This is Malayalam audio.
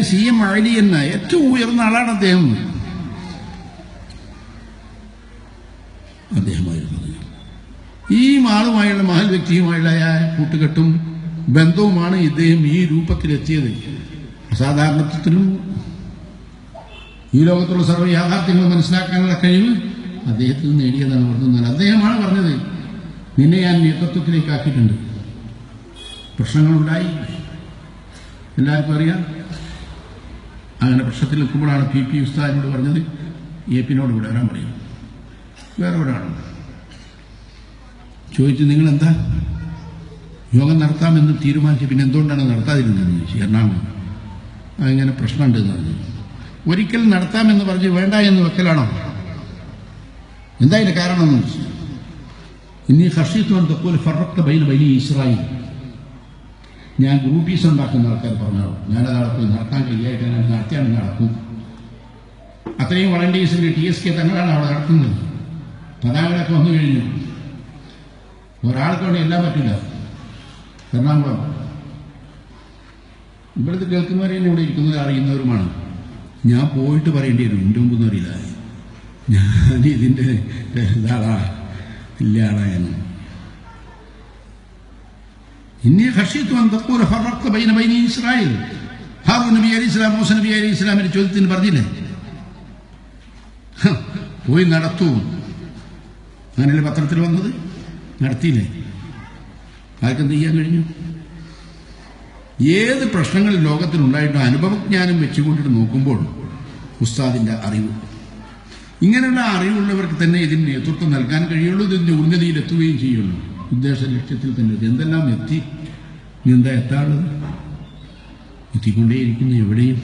CM Ali എന്ന ഏറ്റവും ഉയർന്ന ആളാണ് അദ്ദേഹമായിരുന്നത്. ഈ ആളുമായുള്ള മഹൽ വ്യക്തിയുമായുള്ള കൂട്ടുകെട്ടും ബന്ധവുമാണ് ഇദ്ദേഹം ഈ രൂപത്തിലെത്തിയത്. അസാധാരണത്വത്തിനും ഈ ലോകത്തുള്ള സർവ്വ യാഥാർത്ഥ്യങ്ങൾ മനസ്സിലാക്കാനുള്ള കഴിവ് അദ്ദേഹത്തിൽ നേടിയതാണ്. പറഞ്ഞത് അദ്ദേഹമാണ് പറഞ്ഞത്, നിന്നെ ഞാൻ നേതൃത്വത്തിലേക്ക് ആക്കിയിട്ടുണ്ട്. പ്രശ്നങ്ങളുണ്ടായി, എല്ലാവർക്കും അറിയാം. അങ്ങനെ പ്രശ്നത്തിൽ നിൽക്കുമ്പോഴാണ് PP ഉസ്താദിനോട് പറഞ്ഞത് AP-നോട് ഇവിടെ വരാൻ പറയും. വേറെ ഒരാളും ചോദിച്ചു, നിങ്ങളെന്താ യോഗം നടത്താമെന്ന് തീരുമാനിച്ചു, പിന്നെ എന്തുകൊണ്ടാണ് നടത്താതിരുന്നതെന്ന് ചോദിച്ചു. എറണാകുളം അങ്ങനെ പ്രശ്നമുണ്ടെന്ന് പറഞ്ഞു. ഒരിക്കൽ നടത്താമെന്ന് പറഞ്ഞ് വേണ്ട എന്ന് വെക്കലാണോ? എന്താ ഇതിന്റെ കാരണം എന്ന് വെച്ചു. ഇന്നീ ഖശീതു അൻ തഖൂല ഫറഖ്ത ബൈന ബനി ഇസ്രായേൽ. ഞാൻ ഗ്രൂപ്പീസ് ഉണ്ടാക്കുന്ന ആൾക്കാർ പറഞ്ഞോ, ഞാനത് പോയി നടത്താൻ കഴിയായിട്ട് ഞാൻ നടത്തിയാണ് നടക്കും. അത്രയും വളണ്ടിയേഴ്സിന്റെ TSK തങ്ങളാണ് അവിടെ നടത്തുന്നത്. പതാകകളൊക്കെ വന്നു കഴിഞ്ഞു. ഒരാൾക്കവിടെ എല്ലാം പറ്റില്ല. എറണാകുളം ഇവിടുത്തെ കേൾക്കുന്നവരെ തന്നെ ഇവിടെ ഇരിക്കുന്നത് അറിയുന്നവരുമാണ്. ഞാൻ പോയിട്ട് പറയേണ്ടി വരും, എൻ്റെ മുമ്പൊന്നും അറിയില്ല, ഞാൻ ഇതിൻ്റെ ഇതാളാ ഇല്ല ആളായെന്ന്. ഇന്നീ ഖശീതു അൻ തഖൂല ഫറഖ്ത ബൈന ബനി ഇസ്രായേൽ. ഹാറൂൻ നബി അലൈഹി സ്വലാം മൂസ നബി അലൈഹി സ്വലാമിന്റെ ചോദ്യത്തിന് പറഞ്ഞില്ലേ, പോയി നടത്തൂ. അങ്ങനെയല്ലേ പത്രത്തിൽ വന്നത്? നടത്തിയില്ലേ? ആർക്കെന്ത് ചെയ്യാൻ കഴിഞ്ഞു? ഏത് പ്രശ്നങ്ങൾ ലോകത്തിനുണ്ടായിട്ടും അനുഭവജ്ഞാനം വെച്ചുകൊണ്ടിട്ട് നോക്കുമ്പോൾ ഉസ്താദിന്റെ അറിവ്, ഇങ്ങനെയുള്ള അറിവുള്ളവർക്ക് തന്നെ ഇതിന് നേതൃത്വം നൽകാൻ കഴിയുള്ളൂ, ഇതിന്റെ ഉന്നതിയിലെത്തുകയും ചെയ്യുള്ളൂ. ഉദ്ദേശ ലക്ഷ്യത്തിൽ തന്നെ എന്തെല്ലാം എത്തി, എന്താ എത്താനുള്ളത്? എത്തിക്കൊണ്ടേയിരിക്കുന്നു എവിടെയും.